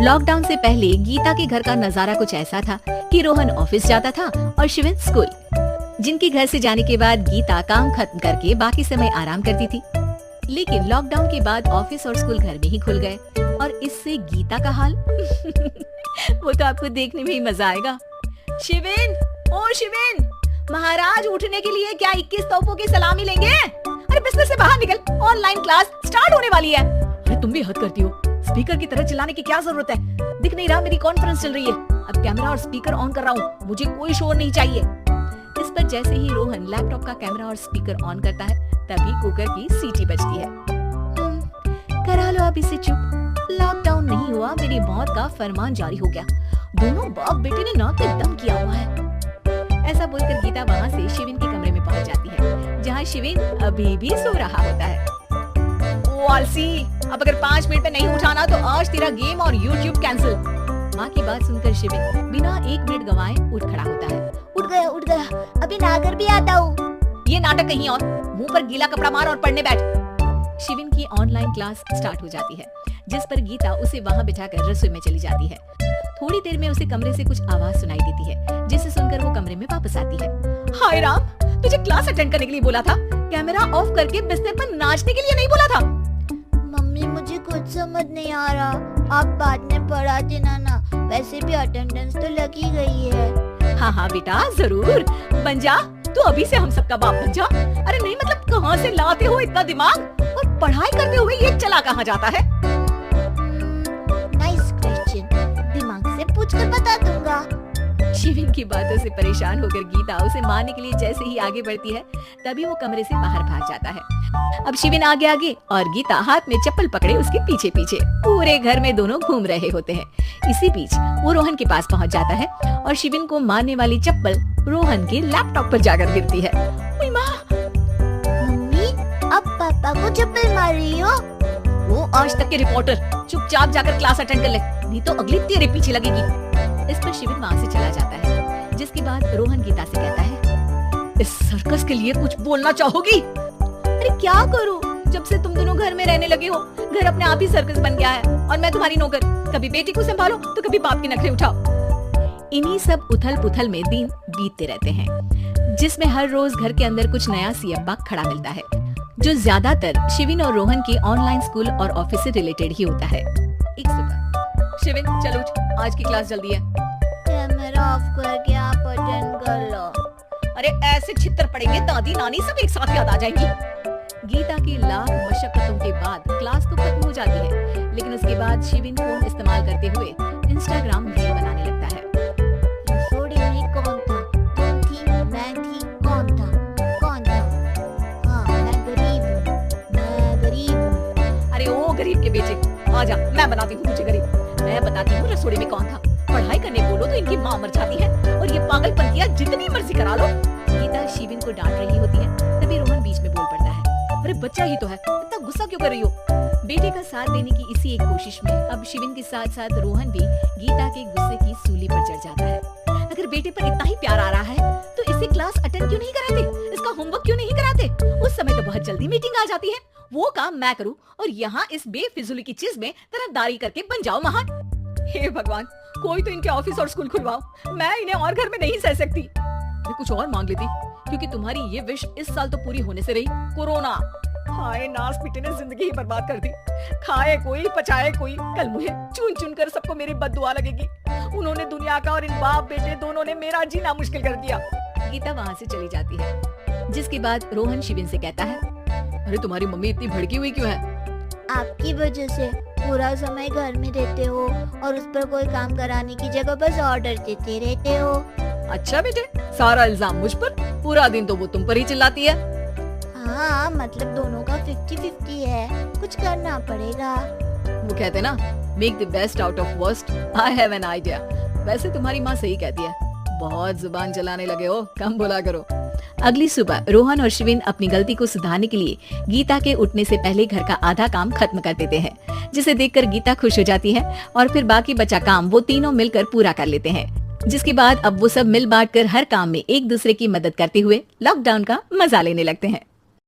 Lockdown से पहले गीता के घर का नजारा कुछ ऐसा था कि रोहन ऑफिस जाता था और शिविन स्कूल। जिनके घर से जाने के बाद गीता काम खत्म करके बाकी समय आराम करती थी। लेकिन लॉकडाउन के बाद ऑफिस और स्कूल घर में ही खुल गए और इससे गीता का हाल वो तो आपको देखने में ही मजा आएगा। शिविन, ओ शिविन, महाराज उठने के लिए क्या 21 तोपों की सलामी लेंगे? अरे बिस्तर से बाहर निकल, ऑनलाइन क्लास स्टार्ट होने वाली है। अरे तुम भी हद करती हो, स्पीकर की तरह चिल्लाने की क्या जरूरत है? दिख नहीं रहा मेरी कॉन्फ्रेंस चल रही है। अब कैमरा और स्पीकर ऑन कर रहा हूँ, मुझे कोई शोर नहीं चाहिए। इस पर जैसे ही रोहन लैपटॉप का कैमरा और स्पीकर ऑन करता है तभी कुकर की सीटी बजती है। करा लो अब इसे चुप, लॉकडाउन नहीं हुआ, मेरी मौत का फरमान जारी हो गया। दोनों बाप बेटे ने नाक पे दम किया हुआ है। ऐसा बोलकर गीता वहाँ से शिविन के कमरे में पहुँच जाती है, जहाँ शिविन अभी भी सो रहा होता है। ओ आलसी, अब अगर 5 मिनट में नहीं उठाना तो आज तेरा गेम और यूट्यूब कैंसिल। माँ की बात सुनकर शिविन बिना 1 मिनट गंवाए उठ खड़ा होता है। उठ गया, अभी नहाकर भी आता हूँ। ये नाटक कहीं और, मुंह पर गीला कपड़ा मार और पढ़ने बैठ। शिविन की ऑनलाइन क्लास स्टार्ट हो जाती है, जिस पर गीता उसे वहाँ बिठाकर रसोई में चली जाती है। थोड़ी देर में उसे कमरे से कुछ आवाज सुनाई देती है, जिसे सुनकर वो कमरे में वापस आती है। हाय राम, तुझे क्लास अटेंड करने के लिए बोला था, कैमरा ऑफ करके बिस्तर पर नाचने के लिए नहीं बोला था। मम्मी मुझे कुछ समझ नहीं आ रहा, आप बाद में पढ़ा देना ना, वैसे भी अटेंडेंस तो लगी गई है। हाँ बेटा जरूर, बन जा तू, अभी से हम सबका बाप बन जा। अरे नहीं मतलब कहाँ से लाते हो इतना दिमाग, और पढ़ाई करते हुए ये चला कहाँ जाता है? नाइस क्वेश्चन, दिमाग से पूछ कर बता दूंगा। शिविन की बातों से परेशान होकर गीता उसे मारने के लिए जैसे ही आगे बढ़ती है तभी वो कमरे से बाहर भाग जाता है। अब शिविन आगे आगे और गीता हाथ में चप्पल पकड़े उसके पीछे पीछे पूरे घर में दोनों घूम रहे होते हैं। इसी बीच वो रोहन के पास पहुंच जाता है और शिविन को मारने वाली चप्पल रोहन के लैपटॉप पर जाकर गिरती है। मम्मी, अब पापा को चप्पल मार रही हो? वो आज तक के रिपोर्टर, चुपचाप जाकर क्लास अटेंड कर ले, नहीं तो अगली तेरे पीछे लगेगी। इस पर शिविन वहाँ से चला जाता है, जिसके बाद रोहन गीता से कहता है, इस सर्कस के लिए कुछ बोलना चाहोगी? अरे क्या करूं, जब से तुम दोनों घर में रहने लगे हो, घर अपने आप ही सर्कस बन गया है और मैं तुम्हारी नौकर, कभी बेटी को संभालो तो कभी बाप के नखरे उठाओ। इन्हीं सब उथल पुथल में दिन बीतते रहते हैं, जिसमें हर रोज घर के अंदर कुछ नया सियब्बा खड़ा मिलता है, जो ज्यादातर शिविन और रोहन के ऑनलाइन स्कूल और ऑफिस से रिलेटेड ही होता है। एक सुबह, शिविन चल उठ, आज की क्लास जल्दी है। कैमरा ऑफ करके आप अटेंड कर लो। अरे ऐसे छितर पड़ेंगे, दादी नानी सब एक साथ याद आ जाएंगी। गीता की लाख मशक्कतों के बाद क्लास तो खत्म हो जाती है, लेकिन उसके बाद शिविन फोन इस्तेमाल करते हुए इंस्टाग्राम रील बनाने लगता है। रसोड़ी में कौन था? तुम थी, मैं थी, कौन था? हाँ, मैं गरीब हूँ। अरे ओ गरीब के बेटे, आजा, मैं बनाती हूँ तुझे गरीब। मैं बताती हूँ रसोड़ी में कौन था। पढ़ाई करने बोलो तो इनकी माँ मर जाती है और ये पागलपंतियाँ जितनी मर्जी करा लो। गीता शिविन को डांट रही होती है, तभी रोहन बीच में बोल पड़ता है, अरे बच्चा ही तो है, इतना गुस्सा क्यों कर रही हो? बेटे का साथ देने की इसी एक कोशिश में अब शिविन के साथ साथ रोहन भी गीता के गुस्से की सूली पर चढ़ जाता है। अगर बेटे पर इतना ही प्यार आ रहा है तो इसे क्लास अटेंड क्यों नहीं कराते, इसका होमवर्क क्यों नहीं कराते? उस समय तो बहुत जल्दी मीटिंग आ जाती है, वो काम मैं करूँ और यहाँ इस बेफिजूली की चीज में तरफदारी करके बन जाओ महान। हे भगवान, कोई तो इनके ऑफिस और स्कूल खुलवाओ, मैं इन्हें और घर में नहीं सह सकती। मैं कुछ और मांग लेती, क्योंकि तुम्हारी ये विश इस साल तो पूरी होने से रही, कोरोना। हाय नास पीटे ने जिंदगी ही बर्बाद कर दी। खाए कोई पचाए कोई, कल मुझे चुन चुन कर सबको मेरी बद्दुआ लगेगी। उन्होंने दुनिया का और इन बाप बेटे दोनों ने मेरा जीना मुश्किल कर दिया। गीता वहाँ से चली जाती है, जिसके बाद रोहन शिविन से कहता है, अरे तुम्हारी मम्मी इतनी भड़की हुई क्यों है? आपकी वजह से पूरा समय घर में रहते हो और उस पर कोई काम कराने की जगह बस ऑर्डर देते रहते हो। अच्छा बेटे, सारा इल्जाम मुझ पर, पूरा दिन तो वो तुम पर ही चिल्लाती है। हाँ, मतलब दोनों का 50-50 है, कुछ करना पड़ेगा। वो कहते ना, make the best out of worst. I have an idea. वैसे तुम्हारी माँ सही कहती है, बहुत जुबान चलाने लगे हो, कम बोला करो। अगली सुबह रोहन और शिविन अपनी गलती को सुधारने के लिए गीता के उठने से पहले घर का आधा काम खत्म कर देते हैं, जिसे देखकर गीता खुश हो जाती है और फिर बाकी बचा काम वो तीनों मिलकर पूरा कर लेते हैं, जिसके बाद अब वो सब मिल बांट कर हर काम में एक दूसरे की मदद करते हुए लॉकडाउन का मजा लेने लगते हैं।